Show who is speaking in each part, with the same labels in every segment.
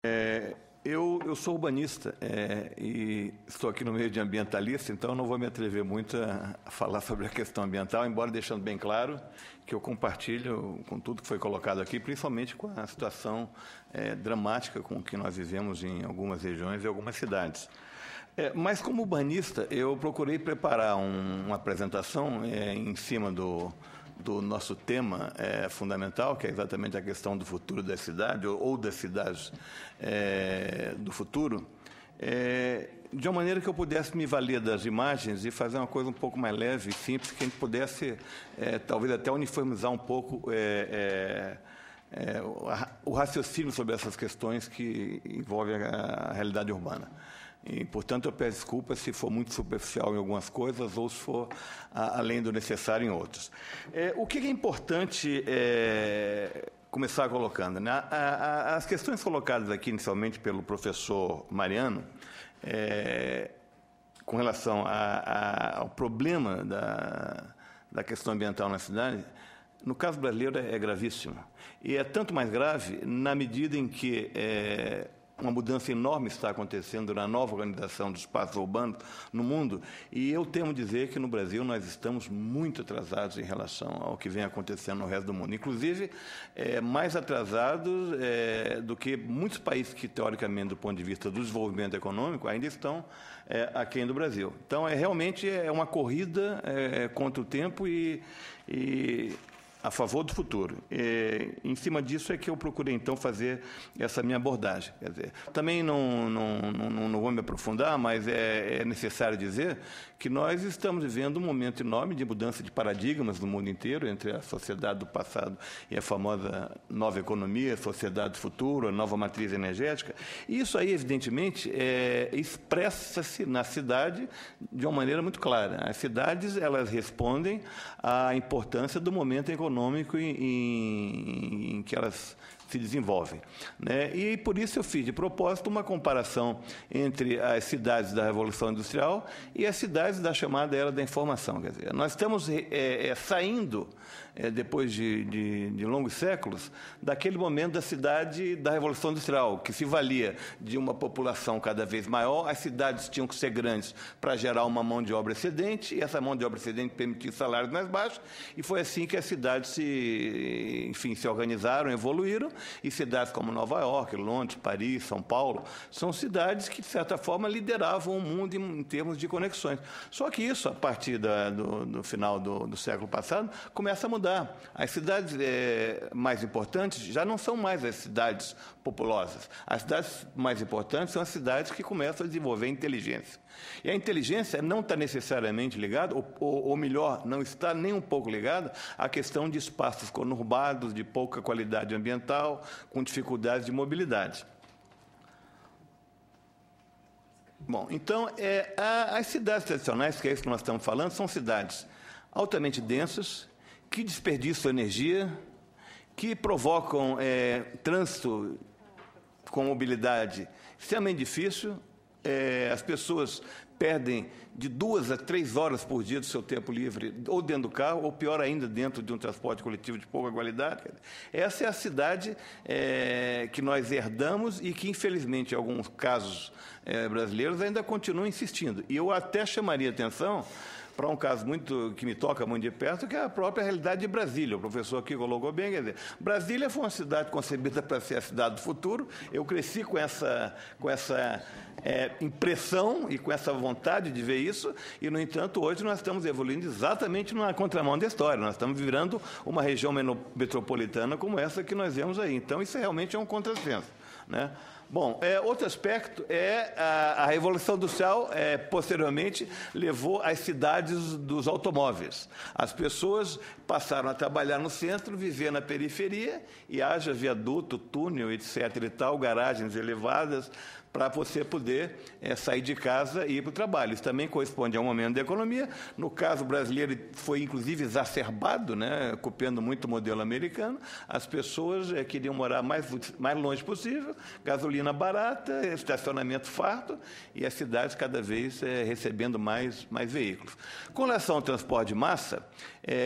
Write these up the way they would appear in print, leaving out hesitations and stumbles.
Speaker 1: Eu sou urbanista e estou aqui no meio de ambientalista, então não vou me atrever muito a falar sobre a questão ambiental, embora deixando bem claro que eu compartilho com tudo que foi colocado aqui, principalmente com a situação dramática com que nós vivemos em algumas regiões e algumas cidades. Mas, como urbanista, eu procurei preparar uma apresentação em cima do nosso tema fundamental, que é exatamente a questão do futuro da cidade, ou das cidades do futuro, de uma maneira que eu pudesse me valer das imagens e fazer uma coisa um pouco mais leve e simples, que a gente pudesse, talvez até uniformizar um pouco o raciocínio sobre essas questões que envolvem a realidade urbana. E, portanto, eu peço desculpas se for muito superficial em algumas coisas ou se for além do necessário em outras. O que é importante começar colocando, né? As questões colocadas aqui inicialmente pelo professor Mariano, com relação ao problema da questão ambiental na cidade, no caso brasileiro é gravíssimo. E é tanto mais grave na medida em que uma mudança enorme está acontecendo na nova organização dos espaços urbanos no mundo, e eu temo dizer que no Brasil nós estamos muito atrasados em relação ao que vem acontecendo no resto do mundo, inclusive mais atrasados do que muitos países que, teoricamente, do ponto de vista do desenvolvimento econômico, ainda estão aquém do Brasil. Então, realmente é uma corrida contra o tempo e a favor do futuro. Em cima disso é que eu procurei, então, fazer essa minha abordagem. Quer dizer, também não vou me aprofundar, mas é necessário dizer que nós estamos vivendo um momento enorme de mudança de paradigmas no mundo inteiro, entre a sociedade do passado e a famosa nova economia, a sociedade do futuro, a nova matriz energética. E isso aí, evidentemente, expressa-se na cidade de uma maneira muito clara. As cidades, elas respondem à importância do momento econômico em que elas se desenvolvem, né? E por isso eu fiz de propósito uma comparação entre as cidades da Revolução Industrial e as cidades da chamada Era da Informação. Quer dizer, nós estamos saindo, depois de longos séculos, daquele momento da cidade da Revolução Industrial, que se valia de uma população cada vez maior, as cidades tinham que ser grandes para gerar uma mão de obra excedente, e essa mão de obra excedente permitia salários mais baixos, e foi assim que as cidades se organizaram, evoluíram, e cidades como Nova York, Londres, Paris, São Paulo, são cidades que, de certa forma, lideravam o mundo em termos de conexões. Só que isso, a partir do final do século passado, começa a mudar. As cidades mais importantes já não são mais as cidades populosas. As cidades mais importantes são as cidades que começam a desenvolver inteligência. E a inteligência não está necessariamente ligada, ou melhor, não está nem um pouco ligada à questão de espaços conurbados, de pouca qualidade ambiental, com dificuldades de mobilidade. Bom, então, as cidades tradicionais, que é isso que nós estamos falando, são cidades altamente densas, que desperdiçam energia, que provocam trânsito com mobilidade extremamente difícil. As pessoas perdem de 2 a 3 horas por dia do seu tempo livre, ou dentro do carro, ou pior ainda, dentro de um transporte coletivo de pouca qualidade. Essa é a cidade que nós herdamos e que, infelizmente, em alguns casos brasileiros, ainda continuam insistindo. E eu até chamaria atenção para um caso que me toca muito de perto, que é a própria realidade de Brasília. O professor aqui colocou bem, quer dizer, Brasília foi uma cidade concebida para ser a cidade do futuro. Eu cresci com essa impressão e com essa vontade de ver isso, e, no entanto, hoje nós estamos evoluindo exatamente na contramão da história. Nós estamos virando uma região metropolitana como essa que nós vemos aí. Então, isso realmente é um contrassenso, né? Bom, outro aspecto a Revolução Industrial, posteriormente, levou às cidades dos automóveis. As pessoas passaram a trabalhar no centro, viver na periferia, e haja viaduto, túnel, etc. e tal, garagens elevadas, para você poder sair de casa e ir para o trabalho. Isso também corresponde a um momento da economia. No caso brasileiro, foi inclusive exacerbado, né, copiando muito o modelo americano. As pessoas queriam morar mais longe possível, gasolina barata, estacionamento farto, e as cidades cada vez recebendo mais veículos. Com relação ao transporte de massa,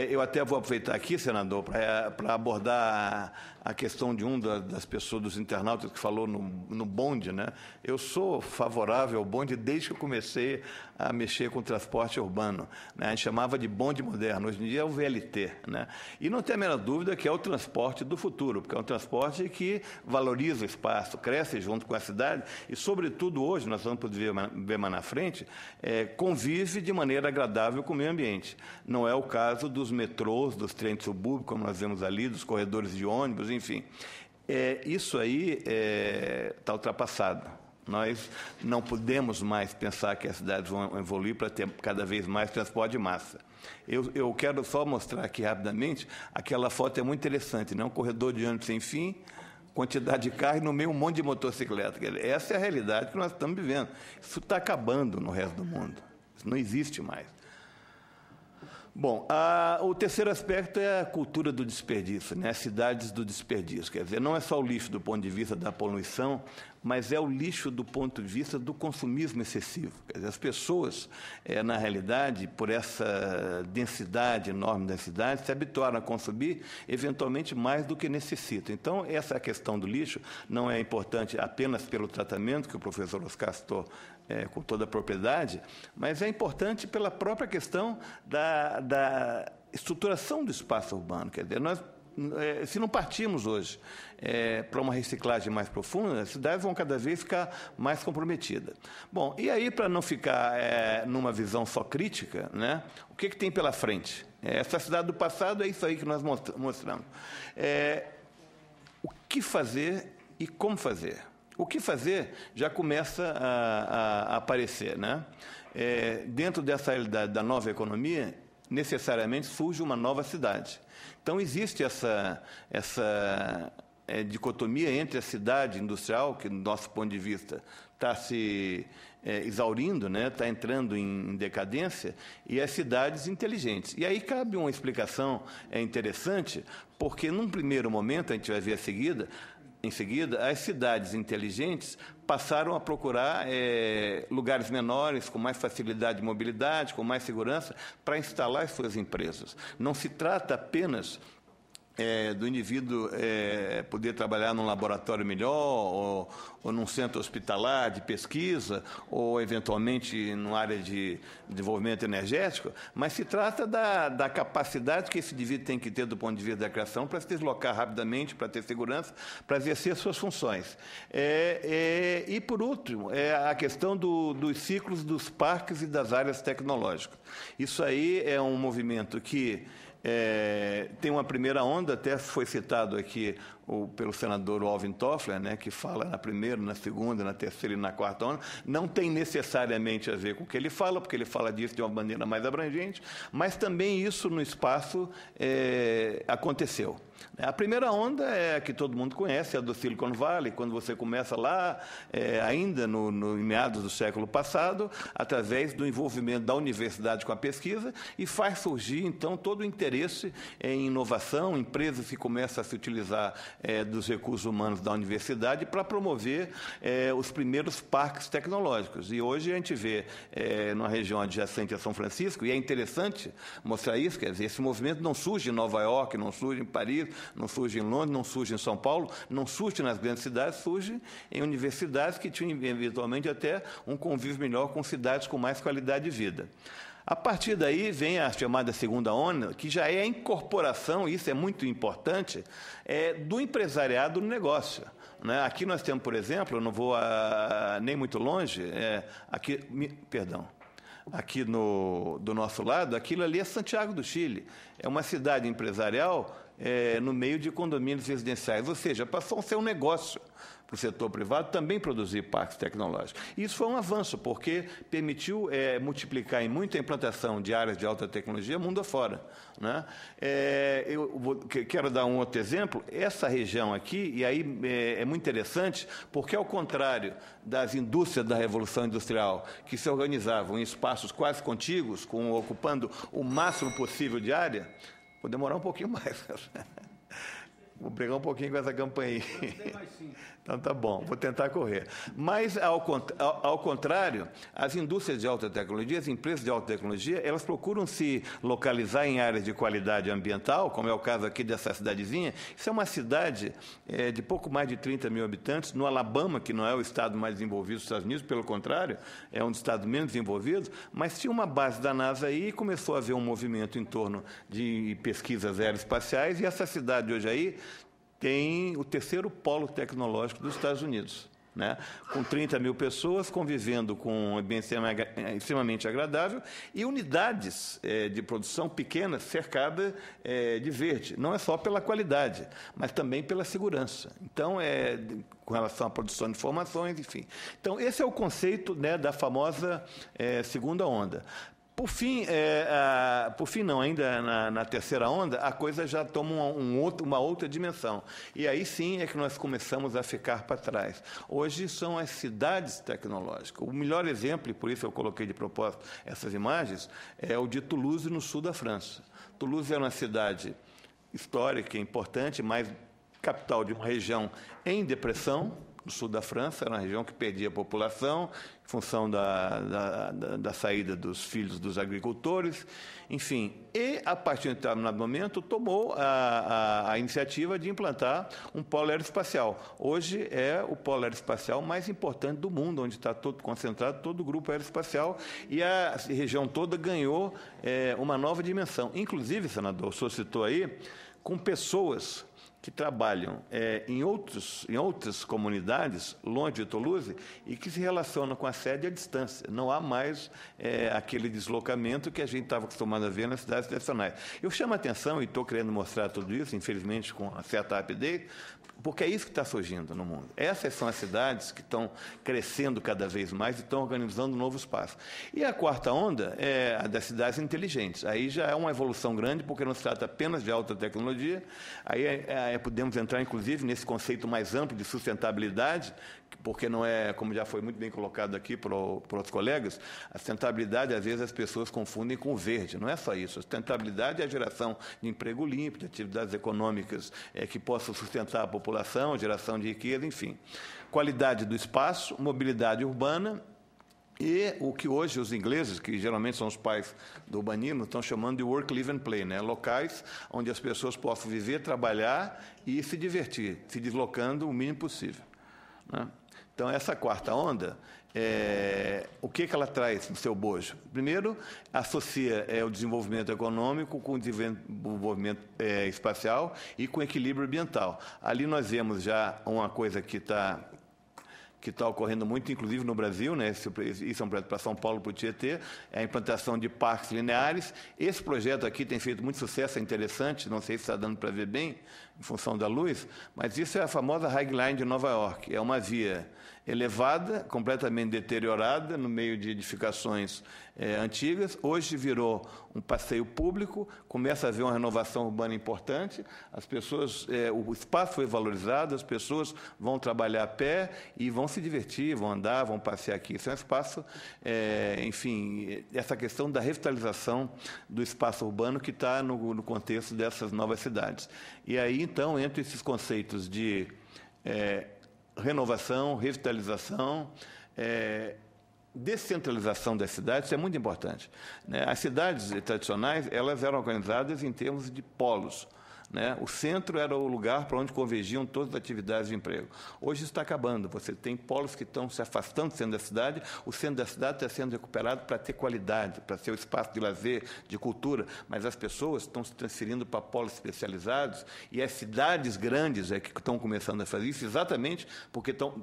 Speaker 1: eu até vou aproveitar aqui, senador, para abordar a questão de das pessoas, dos internautas que falou no bonde, né? Eu sou favorável ao bonde desde que eu comecei a mexer com o transporte urbano, né? A gente chamava de bonde moderno, hoje em dia é o VLT, né? E não tem a menor dúvida que é o transporte do futuro, porque é um transporte que valoriza o espaço, cresce junto com a cidade e, sobretudo, hoje, nós vamos poder ver mais na frente, convive de maneira agradável com o meio ambiente. Não é o caso dos metrôs, dos trens subúrbios, como nós vemos ali, dos corredores de ônibus, enfim. Isso aí está ultrapassado. Nós não podemos mais pensar que as cidades vão evoluir para ter cada vez mais transporte de massa. Eu quero só mostrar aqui rapidamente, aquela foto é muito interessante, né? Um corredor de ônibus sem fim, quantidade de carro e no meio um monte de motocicleta. Essa é a realidade que nós estamos vivendo. Isso está acabando no resto do mundo. Isso não existe mais. Bom, o terceiro aspecto é a cultura do desperdício, né? As cidades do desperdício. Quer dizer, não é só o lixo do ponto de vista da poluição, mas é o lixo do ponto de vista do consumismo excessivo. Quer dizer, as pessoas, na realidade, por essa densidade enorme da cidade, se habituaram a consumir, eventualmente, mais do que necessitam. Então, essa questão do lixo não é importante apenas pelo tratamento que o professor Oscar citou com toda a propriedade, mas é importante pela própria questão da estruturação do espaço urbano. Quer dizer, nós, se não partimos hoje para uma reciclagem mais profunda, as cidades vão cada vez ficar mais comprometidas. Bom, e aí, para não ficar numa visão só crítica, né, o que tem pela frente? Essa cidade do passado é isso aí que nós mostramos. O que fazer e como fazer? O que fazer já começa a aparecer, né? Dentro dessa realidade da nova economia, necessariamente surge uma nova cidade. Então, existe essa dicotomia entre a cidade industrial, que, do nosso ponto de vista, está se exaurindo, né? Está entrando em decadência, e as cidades inteligentes. E aí cabe uma explicação interessante, porque, num primeiro momento, a gente vai ver em seguida, as cidades inteligentes passaram a procurar lugares menores, com mais facilidade de mobilidade, com mais segurança, para instalar as suas empresas. Não se trata apenas do indivíduo poder trabalhar num laboratório melhor, ou num centro hospitalar de pesquisa, ou, eventualmente, numa área de desenvolvimento energético, mas se trata da capacidade que esse indivíduo tem que ter do ponto de vista da criação para se deslocar rapidamente, para ter segurança, para exercer suas funções. E, por último, a questão dos ciclos dos parques e das áreas tecnológicas. Isso aí é um movimento que tem uma primeira onda, até foi citado aqui pelo senador Alvin Toffler, né, que fala na primeira, na segunda, na terceira e na quarta onda. Não tem necessariamente a ver com o que ele fala, porque ele fala disso de uma maneira mais abrangente, mas também isso no espaço aconteceu. A primeira onda é a que todo mundo conhece, é a do Silicon Valley, quando você começa lá, ainda em meados do século passado, através do envolvimento da universidade com a pesquisa, e faz surgir, então, todo o interesse em inovação, empresas que começam a se utilizar dos recursos humanos da universidade para promover os primeiros parques tecnológicos. E hoje a gente vê, numa região adjacente a São Francisco, e é interessante mostrar isso, quer dizer, esse movimento não surge em Nova York, não surge em Paris, não surge em Londres, não surge em São Paulo, não surge nas grandes cidades, surge em universidades que tinham, eventualmente, até um convívio melhor com cidades com mais qualidade de vida. A partir daí vem a chamada segunda onda, que já é a incorporação, e isso é muito importante, do empresariado no negócio. Né? Aqui nós temos, por exemplo, eu não vou nem muito longe, aqui do nosso lado, aquilo ali é Santiago do Chile. É uma cidade empresarial no meio de condomínios residenciais, ou seja, passou a ser um negócio para o setor privado também produzir parques tecnológicos. Isso foi um avanço, porque permitiu multiplicar em muito a implantação de áreas de alta tecnologia mundo afora. Né? Quero dar um outro exemplo. Essa região aqui, e aí é muito interessante, porque, ao contrário das indústrias da Revolução Industrial, que se organizavam em espaços quase contíguos, ocupando o máximo possível de área, vou demorar um pouquinho mais. Vou pegar um pouquinho com essa campanha aí. Então, tá bom, vou tentar correr. Mas, ao contrário, as indústrias de alta tecnologia, as empresas de alta tecnologia, elas procuram se localizar em áreas de qualidade ambiental, como é o caso aqui dessa cidadezinha. Isso é uma cidade de pouco mais de 30 mil habitantes, no Alabama, que não é o estado mais desenvolvido dos Estados Unidos, pelo contrário, é um dos estados menos desenvolvidos, mas tinha uma base da NASA aí e começou a haver um movimento em torno de pesquisas aeroespaciais, e essa cidade hoje aí tem o terceiro polo tecnológico dos Estados Unidos, né? Com 30 mil pessoas convivendo com um ambiente extremamente agradável e unidades de produção pequenas, cercadas de verde. Não é só pela qualidade, mas também pela segurança. Então, com relação à produção de informações, enfim. Então, esse é o conceito, né, da famosa segunda onda. Por fim, não, ainda na terceira onda, a coisa já toma uma outra dimensão. E aí sim é que nós começamos a ficar para trás. Hoje são as cidades tecnológicas. O melhor exemplo, e por isso eu coloquei de propósito essas imagens, é o de Toulouse, no sul da França. Toulouse é uma cidade histórica, importante, mas capital de uma região em depressão, no sul da França, era uma região que perdia população, em função da saída dos filhos dos agricultores, enfim. E, a partir de um determinado momento, tomou a iniciativa de implantar um polo aeroespacial. Hoje é o polo aeroespacial mais importante do mundo, onde está concentrado todo o grupo aeroespacial, e a região toda ganhou uma nova dimensão. Inclusive, senador, o senhor citou aí, com pessoas que trabalham em outras comunidades, longe de Toulouse, e que se relacionam com a sede à distância. Não há mais aquele deslocamento que a gente estava acostumado a ver nas cidades tradicionais. Eu chamo a atenção, e estou querendo mostrar tudo isso, infelizmente com uma certa rapidez, porque é isso que está surgindo no mundo. Essas são as cidades que estão crescendo cada vez mais e estão organizando um novo espaço. E a quarta onda é a das cidades inteligentes. Aí já é uma evolução grande, porque não se trata apenas de alta tecnologia. Aí podemos entrar, inclusive, nesse conceito mais amplo de sustentabilidade, porque não é, como já foi muito bem colocado aqui por outros colegas, a sustentabilidade, às vezes, as pessoas confundem com o verde. Não é só isso. A sustentabilidade é a geração de emprego limpo, de atividades econômicas que possam sustentar a população, geração de riqueza, enfim. Qualidade do espaço, mobilidade urbana e o que hoje os ingleses, que geralmente são os pais do urbanismo, estão chamando de work, live and play, né? Locais onde as pessoas possam viver, trabalhar e se divertir, se deslocando o mínimo possível, né? Então, essa quarta onda, o que ela traz no seu bojo? Primeiro, associa o desenvolvimento econômico com o desenvolvimento espacial e com o equilíbrio ambiental. Ali nós vemos já uma coisa que está ocorrendo muito, inclusive no Brasil, né? Isso é um projeto para São Paulo, para o Tietê, é a implantação de parques lineares. Esse projeto aqui tem feito muito sucesso, é interessante, não sei se está dando para ver bem, em função da luz, mas isso é a famosa High Line de Nova York. É uma via elevada, completamente deteriorada, no meio de edificações antigas. Hoje virou um passeio público, começa a haver uma renovação urbana importante, as pessoas, o espaço foi valorizado, as pessoas vão trabalhar a pé e vão se divertir, vão andar, vão passear aqui. Isso é um espaço, enfim, essa questão da revitalização do espaço urbano que está no contexto dessas novas cidades. E aí, então, entre esses conceitos de renovação, revitalização, descentralização das cidades, isso é muito importante, né? As cidades tradicionais, elas eram organizadas em termos de polos, né? O centro era o lugar para onde convergiam todas as atividades de emprego. Hoje isso está acabando. Você tem polos que estão se afastando do centro da cidade. O centro da cidade está sendo recuperado para ter qualidade, para ser o espaço de lazer, de cultura, mas as pessoas estão se transferindo para polos especializados e as cidades grandes que estão começando a fazer isso exatamente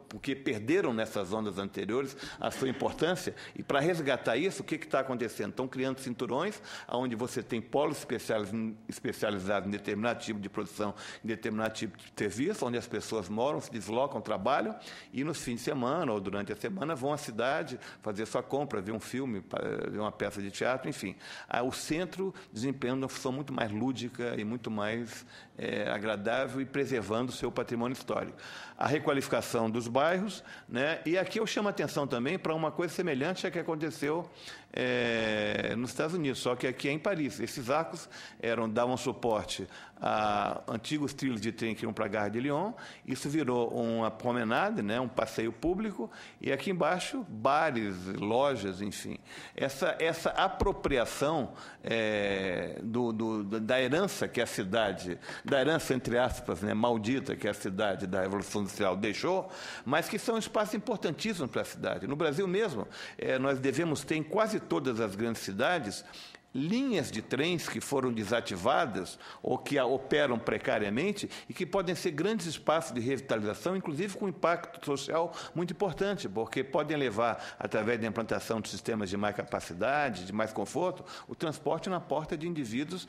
Speaker 1: porque perderam nessas ondas anteriores a sua importância. E para resgatar isso, o que está acontecendo? Estão criando cinturões onde você tem polos especializados em determinado tipo de produção, em determinado tipo de serviço, onde as pessoas moram, se deslocam, trabalham, e nos fins de semana ou durante a semana vão à cidade fazer sua compra, ver um filme, ver uma peça de teatro, enfim. O centro desempenhando uma função muito mais lúdica e muito mais agradável e preservando o seu patrimônio histórico. A requalificação dos bairros, né? E aqui eu chamo a atenção também para uma coisa semelhante à que aconteceu nos Estados Unidos, só que aqui é em Paris. Esses arcos davam suporte antigos trilhos de trem que iam para a Gare de Lyon. Isso virou uma promenade, né, um passeio público, e aqui embaixo bares, lojas, enfim. Essa apropriação da herança que a cidade, da herança entre aspas, né, maldita que a cidade da Revolução Industrial deixou, mas que são espaços importantíssimos para a cidade. No Brasil mesmo, nós devemos ter em quase todas as grandes cidades linhas de trens que foram desativadas ou que operam precariamente e que podem ser grandes espaços de revitalização, inclusive com impacto social muito importante, porque podem levar, através da implantação de sistemas de mais capacidade, de mais conforto, o transporte na porta de indivíduos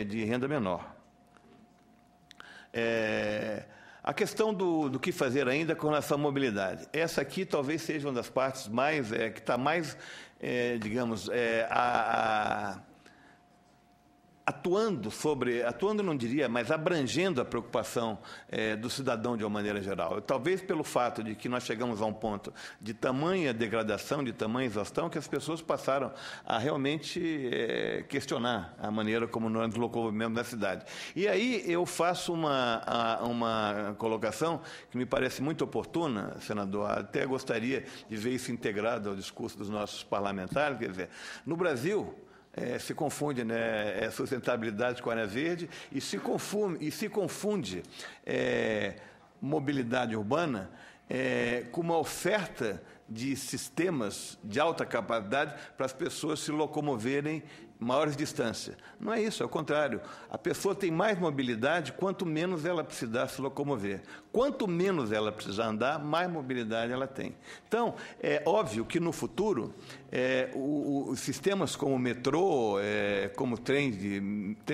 Speaker 1: de renda menor. A questão do que fazer ainda com relação à mobilidade. Essa aqui talvez seja uma das partes mais, que está mais, digamos, atuando não diria, mas abrangendo a preocupação do cidadão de uma maneira geral. Talvez pelo fato de que nós chegamos a um ponto de tamanha degradação, de tamanha exaustão, que as pessoas passaram a realmente questionar a maneira como nós nos locomovemos na cidade. E aí eu faço uma colocação que me parece muito oportuna, senador, até gostaria de ver isso integrado ao discurso dos nossos parlamentares, quer dizer, no Brasil, se confunde, né, sustentabilidade com área verde e se confunde mobilidade urbana com uma oferta de sistemas de alta capacidade para as pessoas se locomoverem maiores distâncias. Não é isso, é o contrário. A pessoa tem mais mobilidade quanto menos ela precisar se locomover. Quanto menos ela precisar andar, mais mobilidade ela tem. Então, é óbvio que no futuro, os sistemas como o metrô, como trens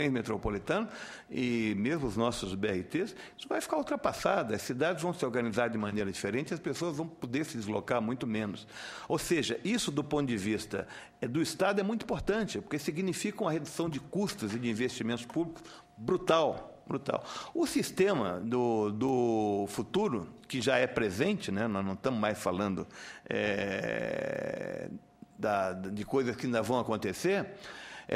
Speaker 1: metropolitanos e mesmo os nossos BRTs, isso vai ficar ultrapassado. As cidades vão se organizar de maneira diferente, as pessoas vão poder se deslocar muito menos. Ou seja, isso do ponto de vista do Estado é muito importante, porque significa uma redução de custos e de investimentos públicos brutal. O sistema do futuro, que já é presente, né, nós não estamos mais falando de coisas que ainda vão acontecer,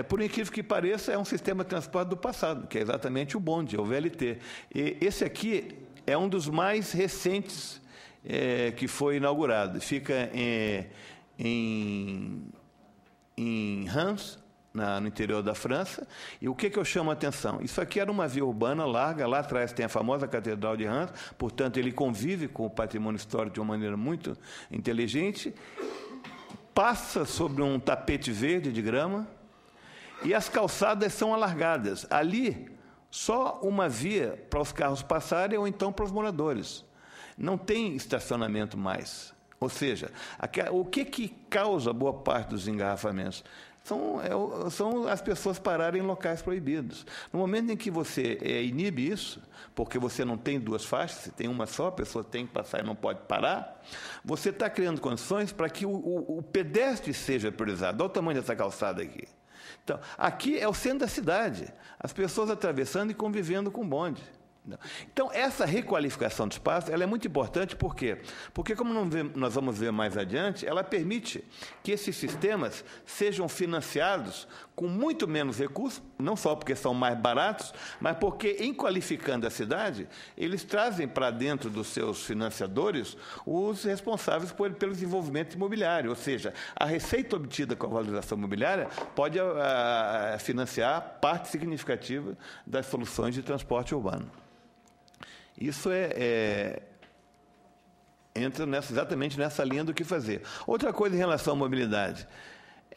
Speaker 1: por incrível que pareça, é um sistema de transporte do passado, que é exatamente o bonde, é o VLT. E esse aqui é um dos mais recentes que foi inaugurado. Fica em Reims, no interior da França. E o que eu chamo a atenção? Isso aqui era uma via urbana larga, lá atrás tem a famosa Catedral de Reims, portanto, ele convive com o patrimônio histórico de uma maneira muito inteligente, passa sobre um tapete verde de grama e as calçadas são alargadas. Ali, só uma via para os carros passarem ou então para os moradores. Não tem estacionamento mais. Ou seja, o que causa boa parte dos engarrafamentos? São as pessoas pararem em locais proibidos. No momento em que você inibe isso, porque você não tem duas faixas, você tem uma só, a pessoa tem que passar e não pode parar, você está criando condições para que o pedestre seja priorizado. Olha o tamanho dessa calçada aqui. Então, aqui é o centro da cidade, as pessoas atravessando e convivendo com o bonde. Então, essa requalificação do espaço ela é muito importante, por quê? Porque, como nós vamos ver mais adiante, ela permite que esses sistemas sejam financiados com muito menos recursos, não só porque são mais baratos, mas porque, em qualificando a cidade, eles trazem para dentro dos seus financiadores os responsáveis pelo desenvolvimento imobiliário, ou seja, a receita obtida com a valorização imobiliária pode financiar parte significativa das soluções de transporte urbano. Isso entra exatamente nessa linha do que fazer. Outra coisa em relação à mobilidade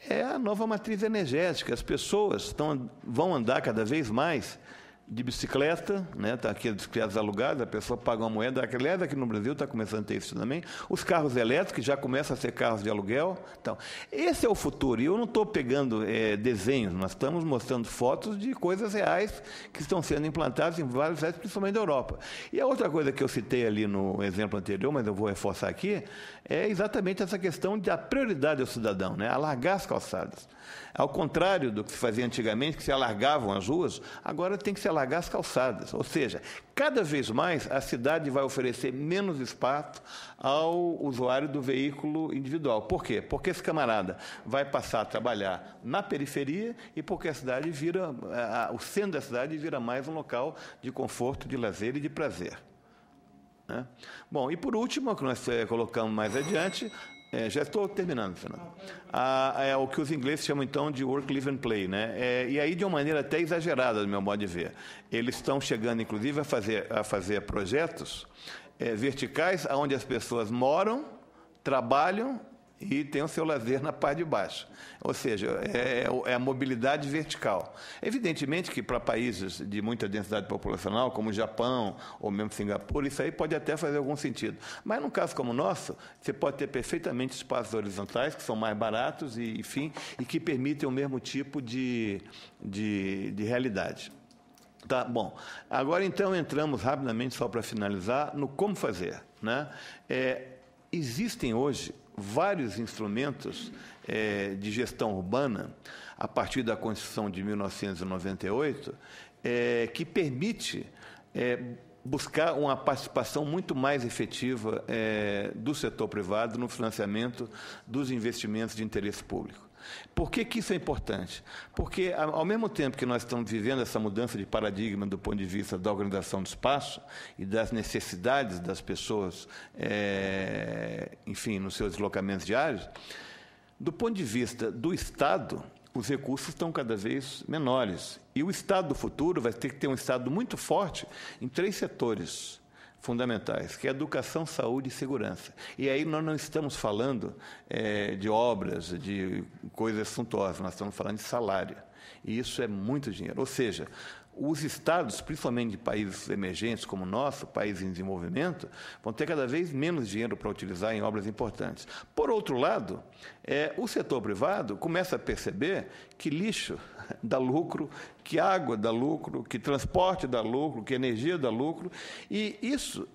Speaker 1: é a nova matriz energética. As pessoas vão andar cada vez mais de bicicleta, né? Tá aqui as bicicletas alugadas, a pessoa paga uma moeda. Aliás, aqui no Brasil está começando a ter isso também. Os carros elétricos, que já começam a ser carros de aluguel. Então, esse é o futuro. E eu não estou pegando desenhos, nós estamos mostrando fotos de coisas reais que estão sendo implantadas em vários lugares, principalmente da Europa. E a outra coisa que eu citei ali no exemplo anterior, mas eu vou reforçar aqui, é exatamente essa questão da prioridade ao cidadão, né? Alargar as calçadas. Ao contrário do que se fazia antigamente, que se alargavam as ruas, agora tem que se alargar alargar as calçadas. Ou seja, cada vez mais a cidade vai oferecer menos espaço ao usuário do veículo individual. Por quê? Porque esse camarada vai passar a trabalhar na periferia e porque a cidade vira, o centro da cidade vira mais um local de conforto, de lazer e de prazer. Né? Bom, e por último, o que nós colocamos mais adiante, já estou terminando, Fernando. É o que os ingleses chamam, então, de work, live and play. Né? E aí, de uma maneira até exagerada, do meu modo de ver. Eles estão chegando, inclusive, a fazer projetos verticais, onde as pessoas moram, trabalham e tem o seu lazer na parte de baixo. Ou seja, é a mobilidade vertical. Evidentemente que para países de muita densidade populacional, como o Japão ou mesmo Singapura, isso aí pode até fazer algum sentido. Mas, num caso como o nosso, você pode ter perfeitamente espaços horizontais, que são mais baratos e, enfim, e que permitem o mesmo tipo de realidade. Tá, bom, agora então entramos rapidamente, só para finalizar, no como fazer. Né? Existem hoje vários instrumentos de gestão urbana, a partir da Constituição de 1998, que permite buscar uma participação muito mais efetiva do setor privado no financiamento dos investimentos de interesse público. Por que isso é importante? Porque, ao mesmo tempo que nós estamos vivendo essa mudança de paradigma do ponto de vista da organização do espaço e das necessidades das pessoas, enfim, nos seus deslocamentos diários, do ponto de vista do Estado, os recursos estão cada vez menores. E o Estado do futuro vai ter que ter um Estado muito forte em 3 setores fundamentais, que é educação, saúde e segurança. E aí nós não estamos falando de obras, de coisas suntuosas, nós estamos falando de salário. E isso é muito dinheiro. Ou seja, os estados, principalmente de países emergentes como o nosso, país em desenvolvimento, vão ter cada vez menos dinheiro para utilizar em obras importantes. Por outro lado, o setor privado começa a perceber que lixo dá lucro, que água dá lucro, que transporte dá lucro, que energia dá lucro, e isso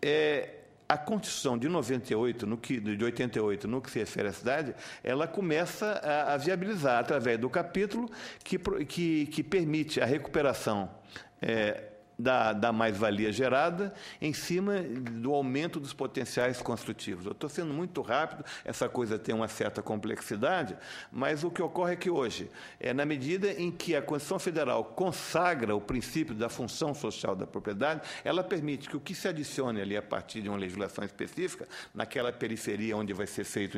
Speaker 1: a Constituição de 98, de 88, no que se refere à cidade, ela começa a viabilizar, através do capítulo que permite a recuperação da mais-valia gerada em cima do aumento dos potenciais construtivos. Eu estou sendo muito rápido, essa coisa tem uma certa complexidade, mas o que ocorre é que hoje, na medida em que a Constituição Federal consagra o princípio da função social da propriedade, ela permite que o que se adicione ali a partir de uma legislação específica, naquela periferia onde vai ser feito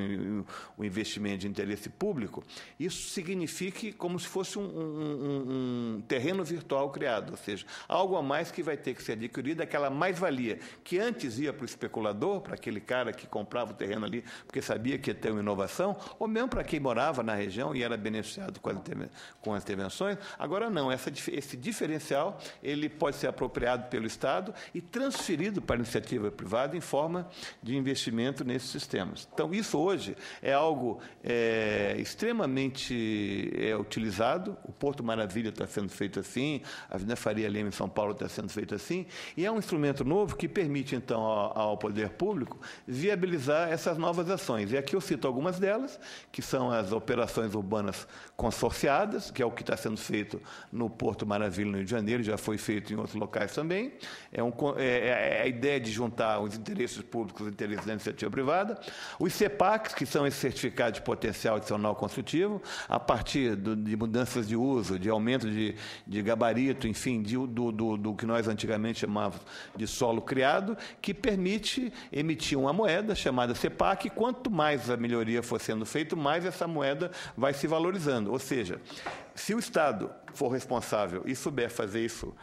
Speaker 1: o investimento de interesse público, isso signifique como se fosse um terreno virtual criado, ou seja, algo a mais que vai ter que ser adquirido, aquela mais-valia que antes ia para o especulador, para aquele cara que comprava o terreno ali porque sabia que ia ter uma inovação, ou mesmo para quem morava na região e era beneficiado com as intervenções. Agora não, esse diferencial ele pode ser apropriado pelo Estado e transferido para a iniciativa privada em forma de investimento nesses sistemas. Então, isso hoje é algo extremamente utilizado. O Porto Maravilha está sendo feito assim, a Avenida Faria Lima em São Paulo está sendo feito assim, e é um instrumento novo que permite, então, ao poder público viabilizar essas novas ações. E aqui eu cito algumas delas, que são as operações urbanas consorciadas, que é o que está sendo feito no Porto Maravilha, no Rio de Janeiro, já foi feito em outros locais também. A ideia de juntar os interesses públicos e os interesses da iniciativa privada. Os CEPACs, que são esse certificado de potencial adicional construtivo, a partir de mudanças de uso, de aumento de gabarito, enfim, do que nós antigamente chamávamos de solo criado, que permite emitir uma moeda chamada CEPAC, e quanto mais a melhoria for sendo feita, mais essa moeda vai se valorizando. Ou seja, se o Estado for responsável e souber fazer isso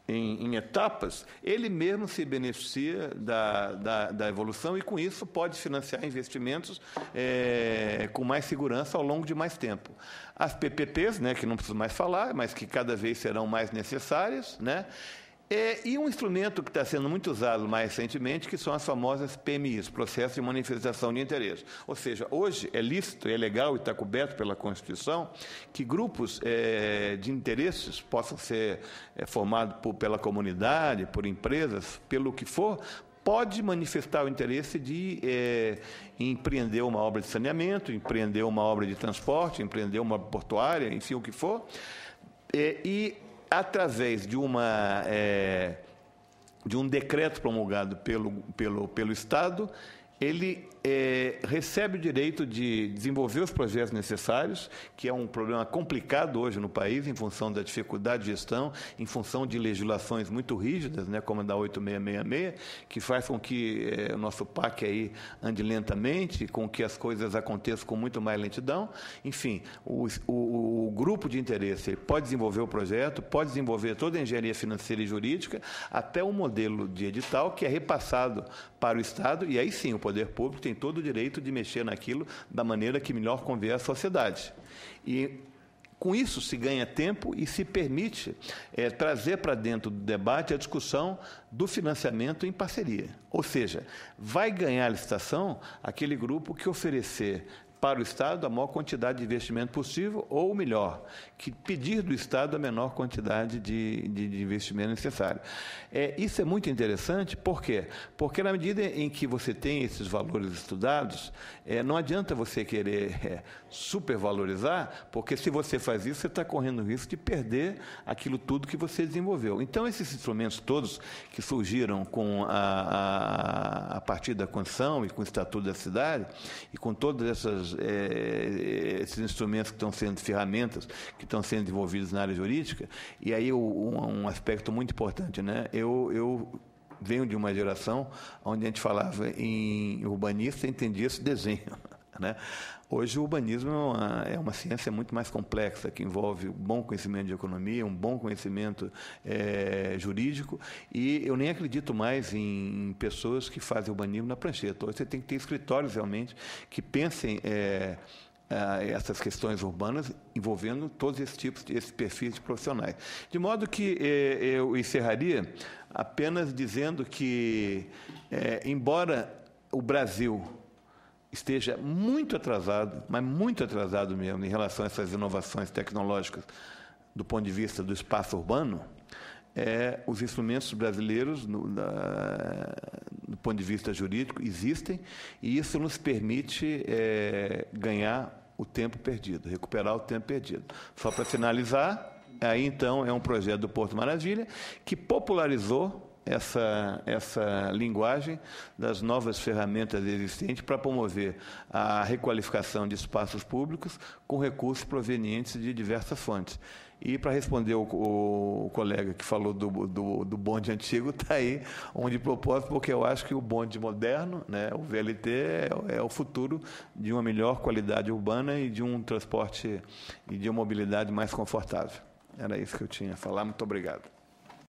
Speaker 1: em etapas, ele mesmo se beneficia da evolução e, com isso, pode financiar investimentos com mais segurança ao longo de mais tempo. As PPPs, né, que não preciso mais falar, mas que cada vez serão mais necessárias, né? E um instrumento que está sendo muito usado mais recentemente, que são as famosas PMIs, Processos de Manifestação de Interesse. Ou seja, hoje é lícito, é legal e está coberto pela Constituição que grupos de interesses possam ser formados pela comunidade, por empresas, pelo que for, pode manifestar o interesse de empreender uma obra de saneamento, empreender uma obra de transporte, empreender uma portuária, enfim, o que for, e através de um decreto promulgado pelo Estado, ele recebe o direito de desenvolver os projetos necessários, que é um problema complicado hoje no país, em função da dificuldade de gestão, em função de legislações muito rígidas, né, como a da 8666, que faz com que o nosso PAC aí ande lentamente, com que as coisas aconteçam com muito mais lentidão. Enfim, o grupo de interesse pode desenvolver o projeto, pode desenvolver toda a engenharia financeira e jurídica, até um modelo de edital que é repassado para o Estado, e aí sim o poder público tem todo o direito de mexer naquilo da maneira que melhor convier à sociedade. E com isso se ganha tempo e se permite trazer para dentro do debate a discussão do financiamento em parceria. Ou seja, vai ganhar a licitação aquele grupo que oferecer para o Estado a maior quantidade de investimento possível, ou melhor, que pedir do Estado a menor quantidade de investimento necessário. Isso é muito interessante, por quê? Porque na medida em que você tem esses valores estudados, não adianta você querer supervalorizar, porque se você faz isso, você está correndo o risco de perder aquilo tudo que você desenvolveu. Então, esses instrumentos todos que surgiram a partir da Constituição e com o Estatuto da Cidade, e com todas esses instrumentos que estão sendo ferramentas, que estão sendo desenvolvidos na área jurídica, e aí um aspecto muito importante, né? Eu venho de uma geração onde a gente falava em urbanista e entendia esse desenho, né? Hoje o urbanismo é uma ciência muito mais complexa, que envolve um bom conhecimento de economia, um bom conhecimento jurídico, e eu nem acredito mais em pessoas que fazem urbanismo na prancheta. Hoje você tem que ter escritórios realmente que pensem essas questões urbanas envolvendo todos esses perfis de profissionais. De modo que eu encerraria apenas dizendo que, embora o Brasil esteja muito atrasado, mas muito atrasado mesmo, em relação a essas inovações tecnológicas do ponto de vista do espaço urbano, os instrumentos brasileiros, do ponto de vista jurídico, existem, e isso nos permite ganhar o tempo perdido, recuperar o tempo perdido. Só para finalizar, aí então é um projeto do Porto Maravilha que popularizou essa linguagem das novas ferramentas existentes para promover a requalificação de espaços públicos com recursos provenientes de diversas fontes. E para responder o colega que falou do bonde antigo, está aí de propósito, porque eu acho que o bonde moderno, né, o VLT, é o futuro de uma melhor qualidade urbana e de um transporte e de uma mobilidade mais confortável. Era isso que eu tinha a falar. Muito obrigado.